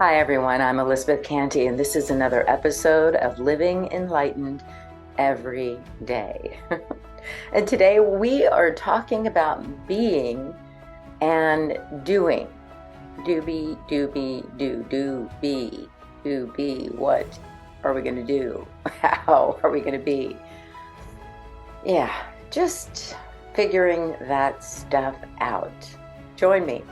Hi, everyone. I'm Elizabeth Cantey, and this is another episode of Living Enlightened Every Day. And today we are talking about being and doing. Do be, do, be, do be. What are we going to do? How are we going to be? Yeah, just figuring that stuff out. Join me.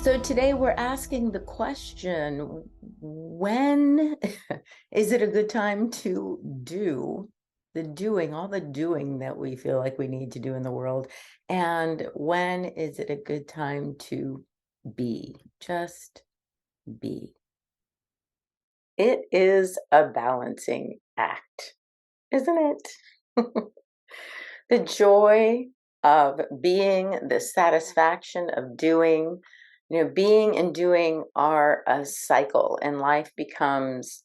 So today we're asking the question, when is it a good time to do all the doing that we feel like we need to do in the world? And when is it a good time to be? Just be. It is a balancing act, isn't it? The joy of being, the satisfaction of doing. Being and doing are a cycle, and life becomes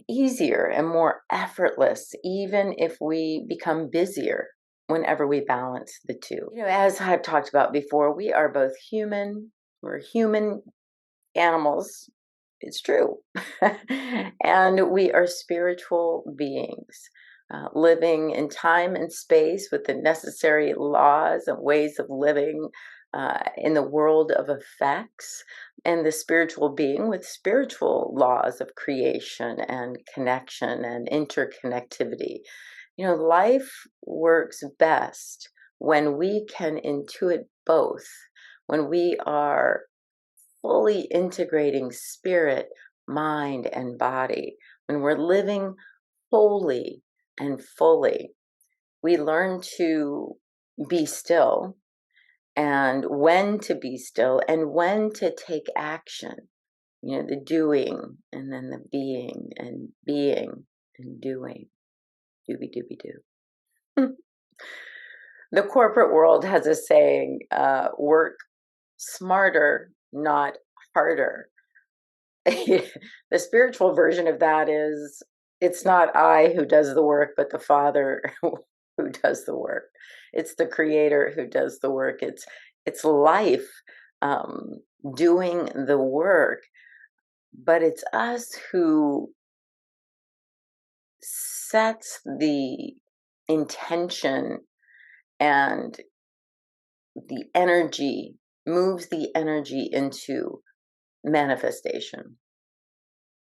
easier and more effortless, even if we become busier whenever we balance the two. As I've talked about before, we are both human, we're human animals. It's true. And we are spiritual beings. Living in time and space with the necessary laws and ways of living in the world of effects, and the spiritual being with spiritual laws of creation and connection and interconnectivity. Life works best when we can intuit both, when we are fully integrating spirit, mind, and body, when we're living wholly and fully. We learn to be still, and when to be still, and when to take action. The doing, and then the being and doing. Doobie doobie doo. The corporate world has a saying, work smarter, not harder. The spiritual version of that is, it's not I who does the work, but the Father who does the work. It's the Creator who does the work. It's life doing the work, but it's us who sets the intention and the energy, moves the energy into manifestation.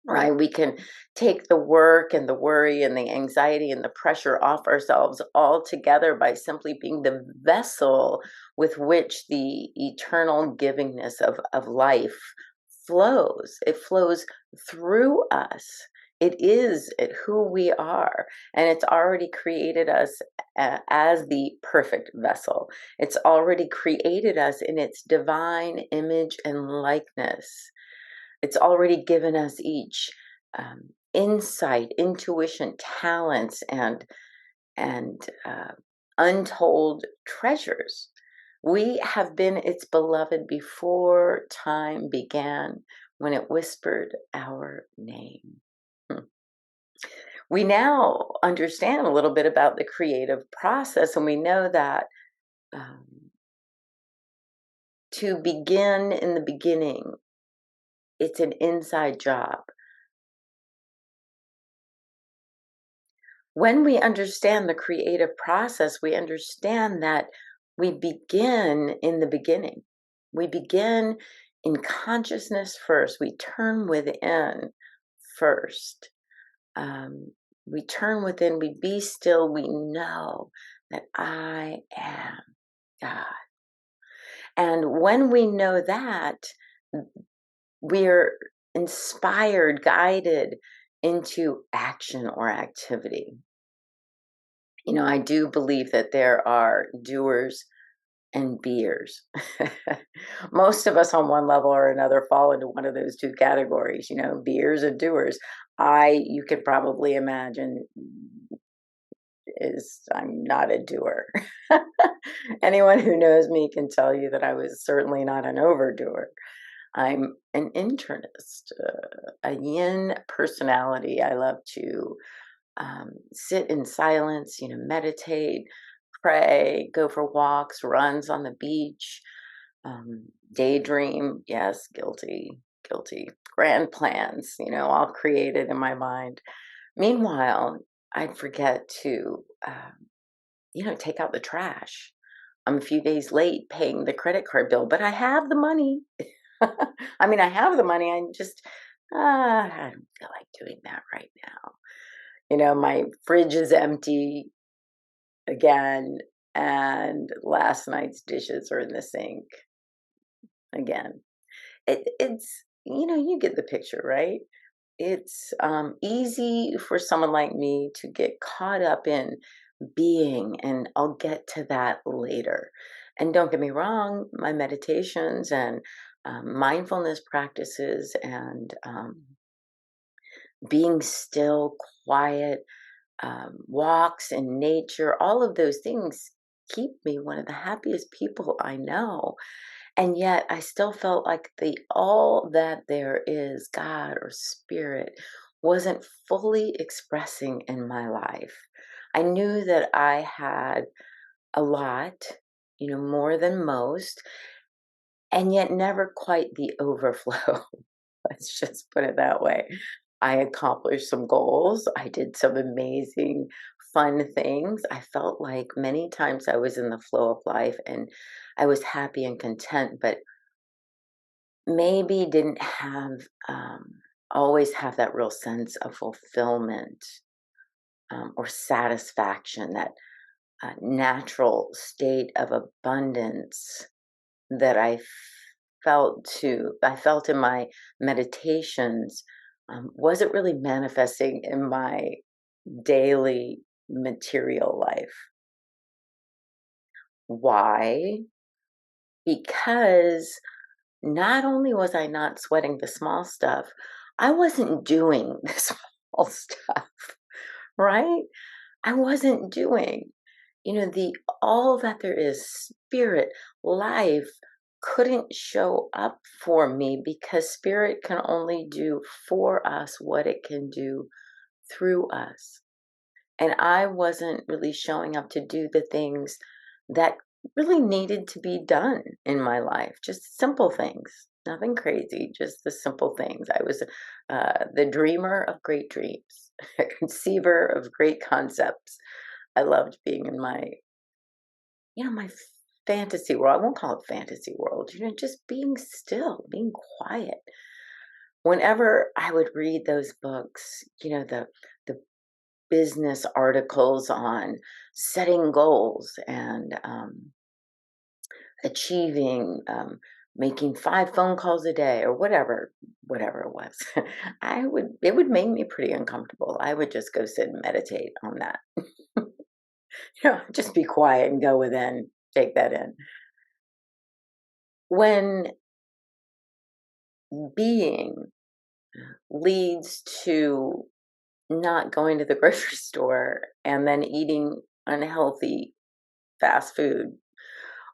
Right? We can take the work and the worry and the anxiety and the pressure off ourselves altogether by simply being the vessel with which the eternal givingness of life flows. It flows through us. It is who we are, and it's already created us as the perfect vessel. It's already created us in its divine image and likeness. It's already given us each insight, intuition, talents, and untold treasures. We have been its beloved before time began, when it whispered our name. We now understand a little bit about the creative process, and we know that to begin in the beginning, it's an inside job. When we understand the creative process, we understand that we begin in the beginning. We begin in consciousness first. We turn within first. We turn within, we be still, we know that I am God. And when we know that, we're inspired, guided into action or activity. I do believe that there are doers and beers. Most of us on one level or another fall into one of those two categories, beers and doers. You could probably imagine is I'm not a doer. Anyone who knows me can tell you that I was certainly not an overdoer. I'm an internist, a yin personality. I love to sit in silence, meditate, pray, go for walks, runs on the beach, daydream. Yes, guilty, guilty. Grand plans, all created in my mind. Meanwhile, I'd forget to, take out the trash. I'm a few days late paying the credit card bill, but I have the money. I mean, I have the money. I don't feel like doing that right now. My fridge is empty again, and last night's dishes are in the sink again. You get the picture, right? It's easy for someone like me to get caught up in being, and I'll get to that later. And don't get me wrong, my meditations and mindfulness practices and being still, quiet, walks in nature, all of those things keep me one of the happiest people I know. And yet I still felt like the all that there is, God or spirit, wasn't fully expressing in my life. I knew that I had a lot, more than most, and yet never quite the overflow. Let's just put it that way. I accomplished some goals. I did some amazing, fun things. I felt like many times I was in the flow of life and I was happy and content, but maybe didn't have always have that real sense of fulfillment or satisfaction, that natural state of abundance that I felt in my meditations, wasn't really manifesting in my daily material life. Why? Because not only was I not sweating the small stuff, I wasn't doing the small stuff, right? I wasn't doing, the all that there is, spirit, life, couldn't show up for me because spirit can only do for us what it can do through us. And I wasn't really showing up to do the things that really needed to be done in my life, just simple things, nothing crazy, just the simple things. I was the dreamer of great dreams, a conceiver of great concepts. I loved being in my fantasy world. I won't call it fantasy world, just being still, being quiet. Whenever I would read those books, the business articles on setting goals and achieving, making 5 phone calls a day or whatever it was, it would make me pretty uncomfortable. I would just go sit and meditate on that. Just be quiet and go within, take that in. When being leads to not going to the grocery store and then eating unhealthy fast food,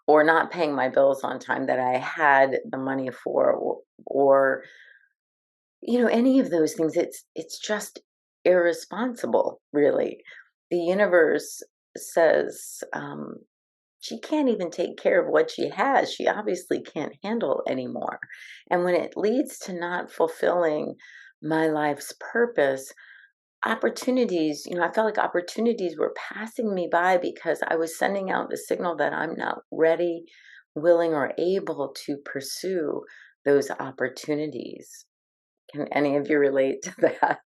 or not paying my bills on time that I had the money for, or any of those things, it's just irresponsible, really. The universe says, she can't even take care of what she has. She obviously can't handle anymore. And when it leads to not fulfilling my life's purpose, opportunities, I felt like opportunities were passing me by because I was sending out the signal that I'm not ready, willing, or able to pursue those opportunities. Can any of you relate to that?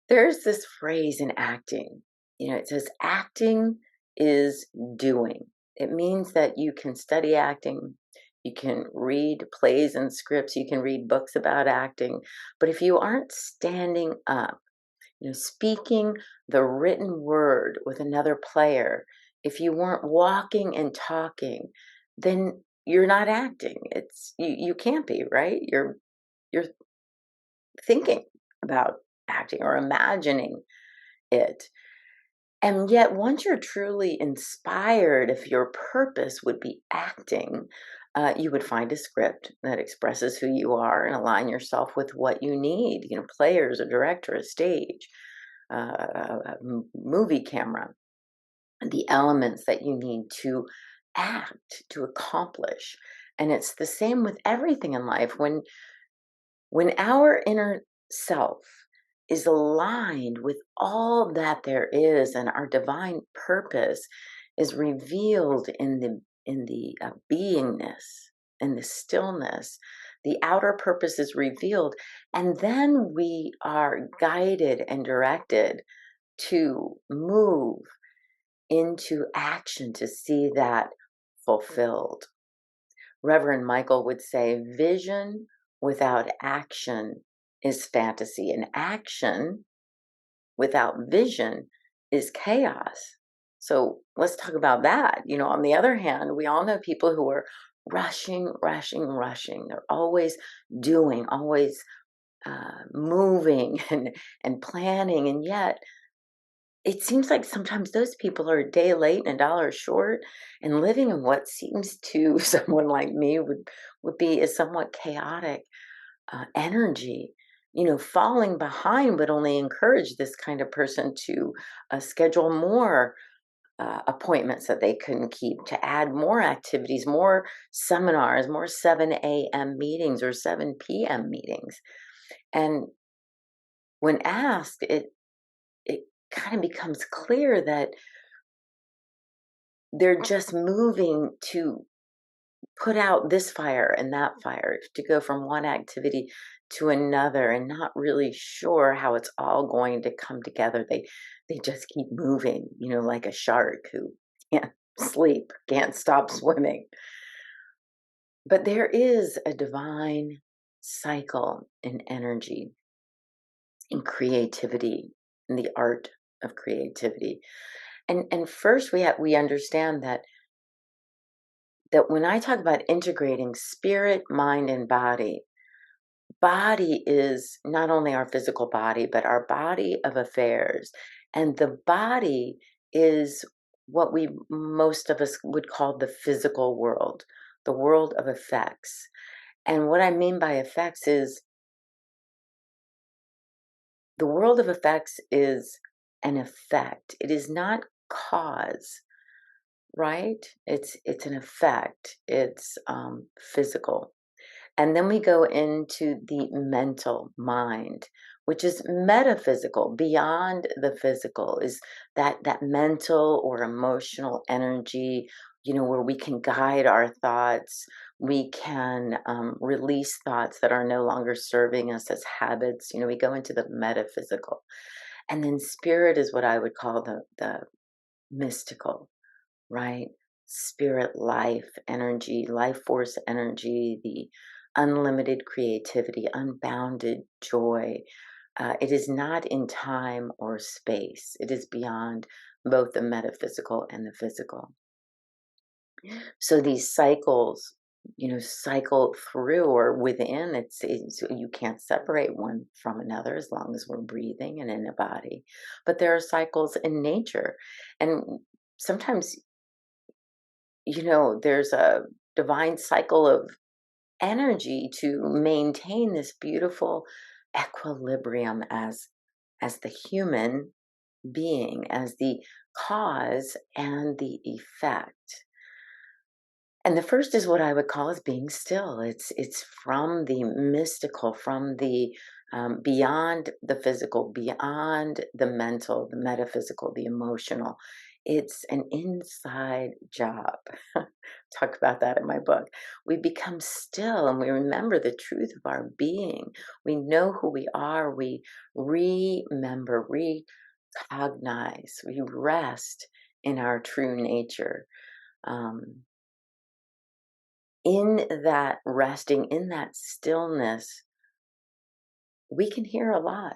There's this phrase in acting, it says acting is doing. It means that you can study acting, you can read plays and scripts, you can read books about acting, but if you aren't standing up, speaking the written word with another player, if you weren't walking and talking, then you're not acting. You can't be, right? You're thinking about acting or imagining it. And yet, once you're truly inspired, if your purpose would be acting, you would find a script that expresses who you are and align yourself with what you need. Players, a director, a stage, movie camera, the elements that you need to act, to accomplish. And it's the same with everything in life. When our inner self is aligned with all that there is, and our divine purpose is revealed in the beingness, in the stillness, the outer purpose is revealed, and then we are guided and directed to move into action to see that fulfilled. Reverend Michael would say, vision without action is fantasy, and action without vision is chaos. So let's talk about that. On the other hand, we all know people who are rushing, rushing, rushing. They're always doing, always moving and planning. And yet, it seems like sometimes those people are a day late and a dollar short, and living in what seems to someone like me would be a somewhat chaotic energy. Falling behind would only encourage this kind of person to schedule more appointments that they couldn't keep, to add more activities, more seminars, more 7 a.m. meetings or 7 p.m. meetings. And when asked, it kind of becomes clear that they're just moving to put out this fire and that fire, to go from one activity to another, and not really sure how it's all going to come together. They just keep moving, like a shark who can't sleep, can't stop swimming. But there is a divine cycle in energy, in creativity, in the art of creativity. And first we understand that when I talk about integrating spirit, mind, and body is not only our physical body, but our body of affairs. And the body is what most of us would call the physical world, the world of effects. And what I mean by effects is the world of effects is an effect. It is not cause, right? It's an effect. It's physical. And then we go into the mental mind, which is metaphysical, beyond the physical, is that mental or emotional energy, where we can guide our thoughts. We can release thoughts that are no longer serving us as habits. We go into the metaphysical. And then spirit is what I would call the mystical, right? Spirit, life, energy, life force energy, the unlimited creativity, unbounded joy. It is not in time or space. It is beyond both the metaphysical and the physical. So these cycles, cycle through or within. You can't separate one from another as long as we're breathing and in a body. But there are cycles in nature, and sometimes there's a divine cycle of energy to maintain this beautiful equilibrium as the human being, as the cause and the effect. And the first is what I would call as being still. It's from the mystical, from the beyond the physical, beyond the mental, the metaphysical, the emotional. It's an inside job. Talk about that in my book. We become still and we remember the truth of our being. We know who we are. We remember, recognize, we rest in our true nature. Um, in that resting, in that stillness, we can hear a lot,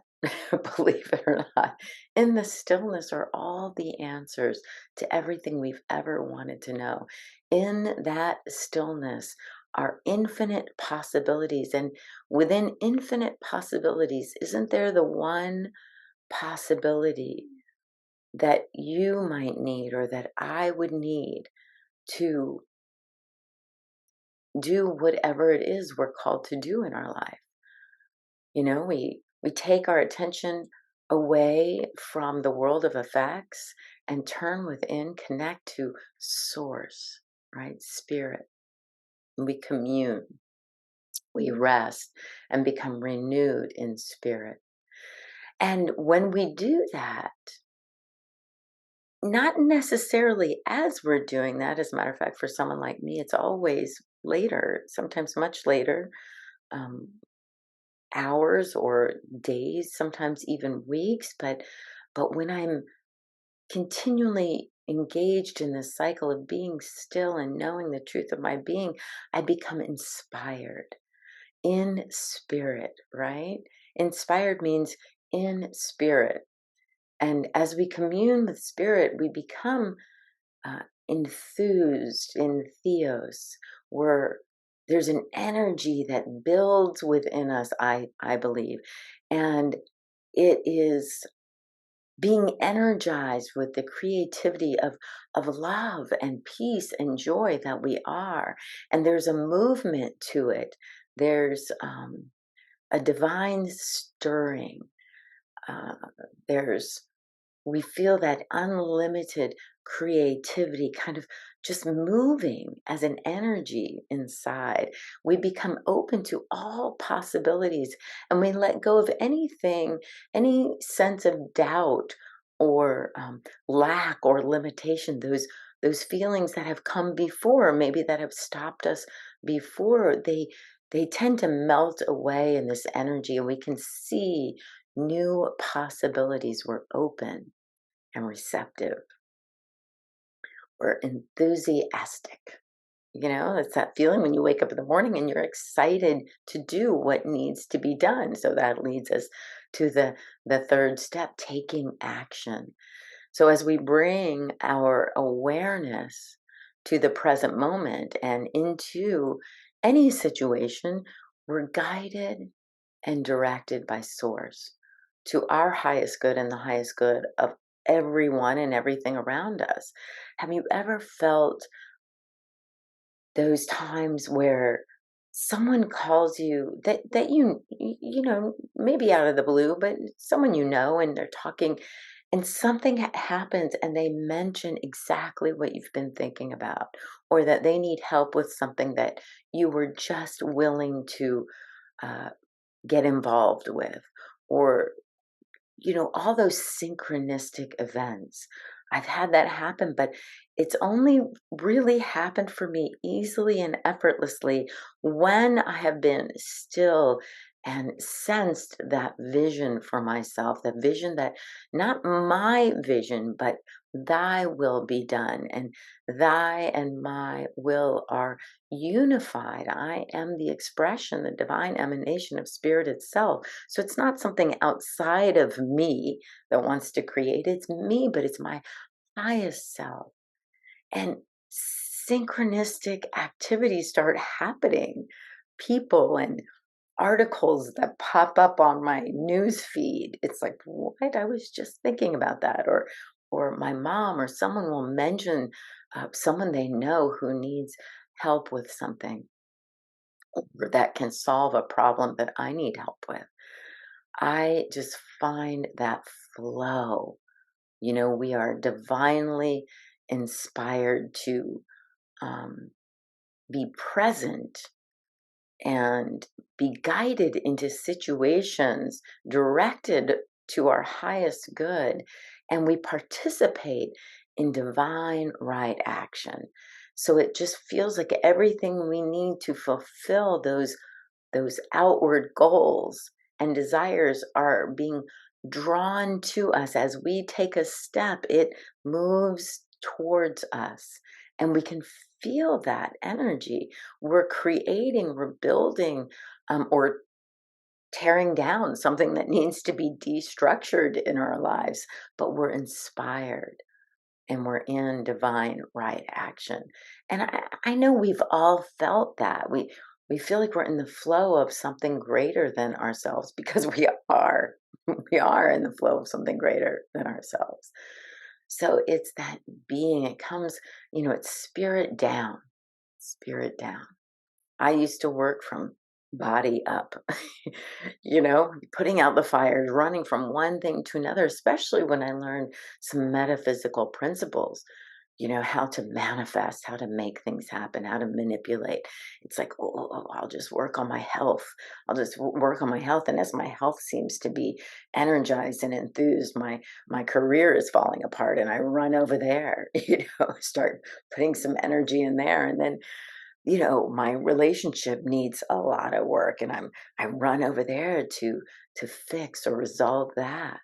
believe it or not. In the stillness are all the answers to everything we've ever wanted to know. In that stillness are infinite possibilities. And within infinite possibilities, isn't there the one possibility that you might need or that I would need to do whatever it is we're called to do in our life. We take our attention away from the world of effects and turn within, connect to source, right? Spirit. We commune, we rest and become renewed in spirit. And when we do that, not necessarily as we're doing that, as a matter of fact, for someone like me, it's always later, sometimes much later, um, hours or days, sometimes even weeks. But when I'm continually engaged in this cycle of being still and knowing the truth of my being, I become inspired in spirit, right? Inspired means in spirit. And as we commune with spirit, we become enthused in theos, where there's an energy that builds within us, I believe. And it is being energized with the creativity of love and peace and joy that we are. And there's a movement to it. There's a divine stirring. Uh, there's we feel that unlimited creativity kind of just moving as an energy inside. We become open to all possibilities and we let go of anything, any sense of doubt or lack or limitation, those feelings that have come before, maybe that have stopped us before. They tend to melt away in this energy and we can see new possibilities. We're open and receptive. We're enthusiastic. It's that feeling when you wake up in the morning and you're excited to do what needs to be done. So that leads us to the third step, taking action. So as we bring our awareness to the present moment and into any situation, we're guided and directed by source to our highest good and the highest good of everyone and everything around us. Have you ever felt those times where someone calls you that maybe out of the blue, but someone and they're talking and something happens and they mention exactly what you've been thinking about, or that they need help with something that you were just willing to uh, get involved with, or all those synchronistic events. I've had that happen, but it's only really happened for me easily and effortlessly when I have been still and sensed that vision for myself, the vision that not my vision, but thy will be done. And thy and my will are unified. I am the expression, the divine emanation of spirit itself. So it's not something outside of me that wants to create. It's me, but it's my highest self. And synchronistic activities start happening. People and articles that pop up on my news feed. It's like, what? I was just thinking about that. Or my mom or someone will mention someone they know who needs help with something or that can solve a problem that I need help with. I just find that flow. We are divinely inspired to um, be present and be guided into situations directed to our highest good. And we participate in divine right action. So it just feels like everything we need to fulfill those outward goals and desires are being drawn to us as we take a step. It moves towards us and we can feel that energy. We're creating, we're building, or tearing down something that needs to be destructured in our lives, but we're inspired and we're in divine right action. And I know we've all felt that. We feel like we're in the flow of something greater than ourselves because we are. We are in the flow of something greater than ourselves. So it's that being, it comes, it's spirit down, spirit down. I used to work from body up, putting out the fires, running from one thing to another, especially when I learned some metaphysical principles, how to manifest, how to make things happen, how to manipulate. It's like, oh, I'll just work on my health. I'll just work on my health. And as my health seems to be energized and enthused, my career is falling apart and I run over there, start putting some energy in there. And then my relationship needs a lot of work and I run over there to fix or resolve that.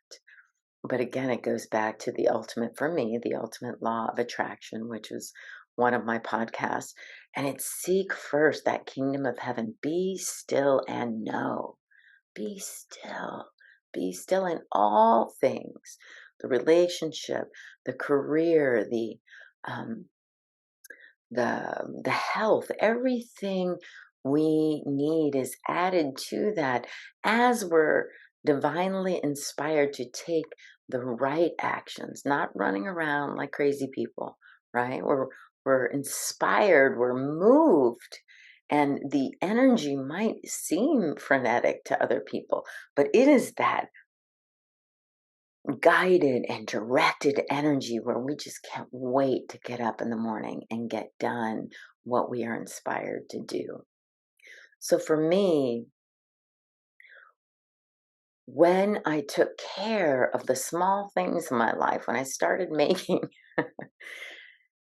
But again, it goes back to the ultimate, for me, the ultimate law of attraction, which is one of my podcasts. And it's seek first that kingdom of heaven. Be still and know. Be still. Be still in all things. The relationship, the career, um, the health, everything we need is added to that as we're divinely inspired to take the right actions, not running around like crazy people, right? We're inspired, we're moved, and the energy might seem frenetic to other people, but it is that guided and directed energy where we just can't wait to get up in the morning and get done what we are inspired to do. So for me, when I took care of the small things in my life, when I started making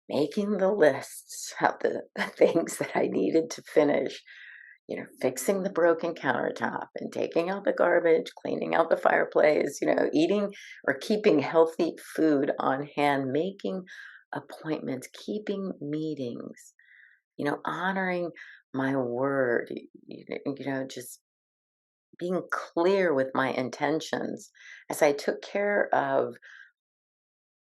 making the lists of the things that I needed to finish, fixing the broken countertop and taking out the garbage, cleaning out the fireplace, eating or keeping healthy food on hand, making appointments, keeping meetings, honoring my word, just being clear with my intentions as I took care of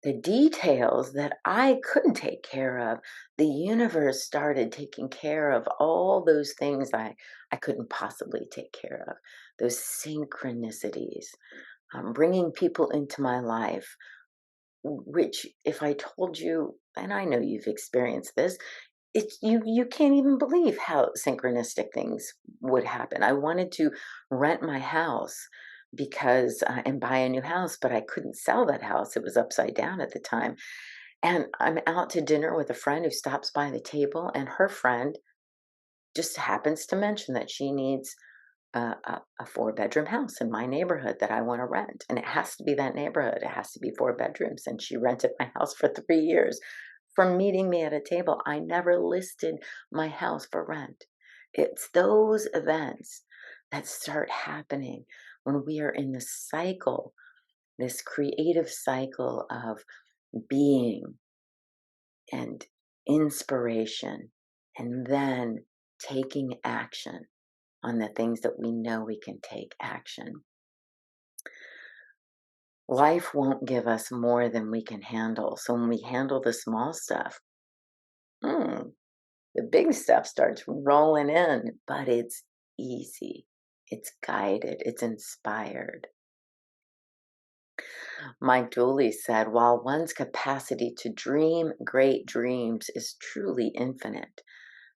the details that I couldn't take care of, the universe started taking care of all those things I couldn't possibly take care of, those synchronicities, bringing people into my life, which if I told you, and I know you've experienced this, it's you can't even believe how synchronistic things would happen. I wanted to rent my house because and buy a new house, but I couldn't sell that house. It was upside down at the time. And I'm out to dinner with a friend who stops by the table, and her friend just happens to mention that she needs a four-bedroom house in my neighborhood that I want to rent. And it has to be that neighborhood. It has to be four bedrooms. And she rented my house for 3 years from meeting me at a table. I never listed my house for rent. It's those events that start happening when we are in this cycle, this creative cycle of being and inspiration, and then taking action on the things that we know we can take action. Life won't give us more than we can handle. So when we handle the small stuff, the big stuff starts rolling in, but it's easy. It's guided. It's inspired. Mike Dooley said, while one's capacity to dream great dreams is truly infinite,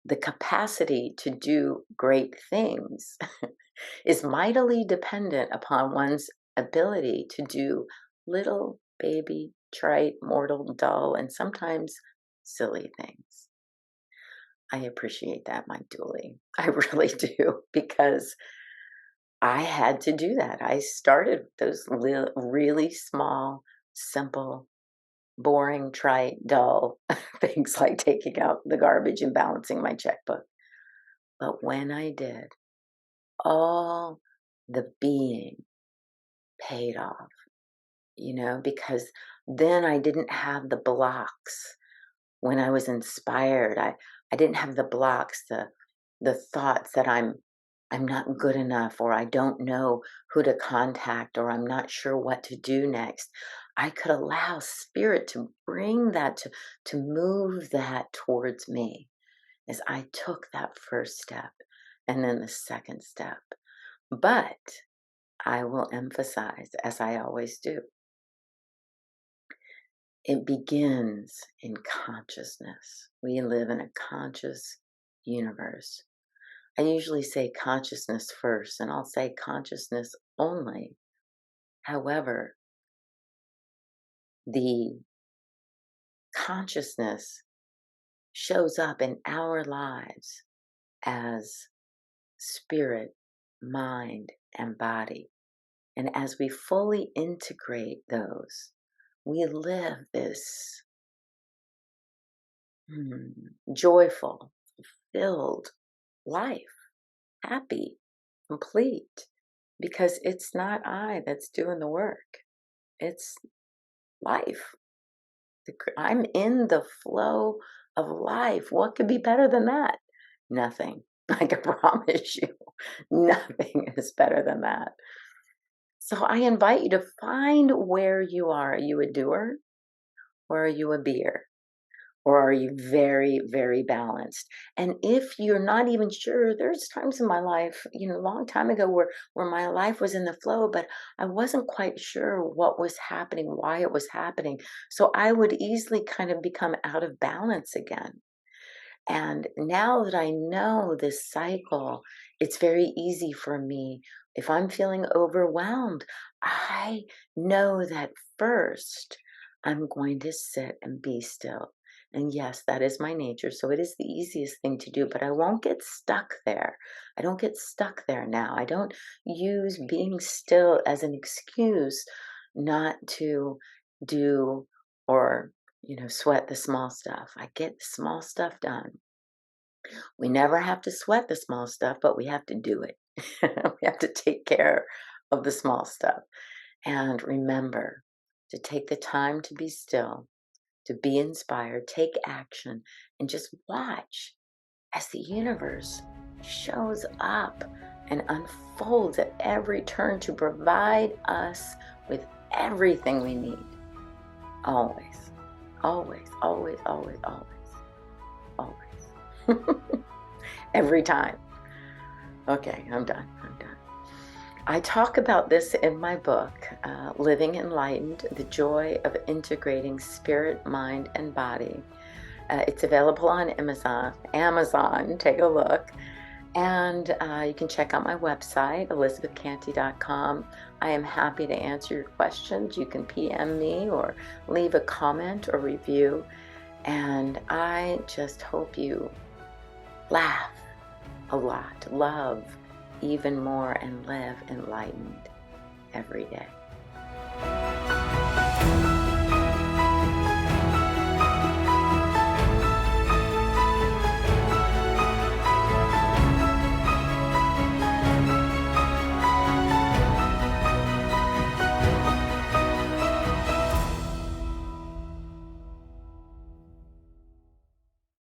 the capacity to do great things is mightily dependent upon one's ability to do little baby, trite, mortal, dull, and sometimes silly things. I appreciate that, Mike Dooley. I really do, because I had to do that. I started those really small, simple, boring, trite, dull things like taking out the garbage and balancing my checkbook. But when I did, all the being paid off, because then I didn't have the blocks when I was inspired. I didn't have the blocks, the thoughts that I'm not good enough, or I don't know who to contact, or I'm not sure what to do next. I could allow spirit to bring that to move that towards me as I took that first step and then the second step. But I will emphasize, as I always do, It begins in consciousness. We live in a conscious universe. I usually say consciousness first, and I'll say consciousness only. However, the consciousness shows up in our lives as spirit, mind, and body. And as we fully integrate those, we live this joyful, fulfilled life, happy, complete, because it's not I that's doing the work. It's life. I'm in the flow of life. What could be better than that? Nothing. I can promise you, nothing is better than that. So I invite you to find where you are. Are you a doer or are you a beer? Or are you very, very balanced? And if you're not even sure, there's times in my life, a long time ago where my life was in the flow, but I wasn't quite sure what was happening, why it was happening. So I would easily kind of become out of balance again. And now that I know this cycle, it's very easy for me. If I'm feeling overwhelmed, I know that first I'm going to sit and be still. And yes, that is my nature. So it is the easiest thing to do, but I won't get stuck there. I don't get stuck there now. I don't use being still as an excuse not to do or sweat the small stuff. I get the small stuff done. We never have to sweat the small stuff, but we have to do it. We have to take care of the small stuff. And remember to take the time to be still, to be inspired, take action, and just watch as the universe shows up and unfolds at every turn to provide us with everything we need. Always, always, always, always, always, always. Every time. Okay, I'm done. I talk about this in my book, Living Enlightened, The Joy of Integrating Spirit, Mind, and Body. It's available on Amazon. Take a look. And you can check out my website, elizabethcantey.com. I am happy to answer your questions. You can PM me or leave a comment or review. And I just hope you laugh a lot, love even more, and live enlightened every day.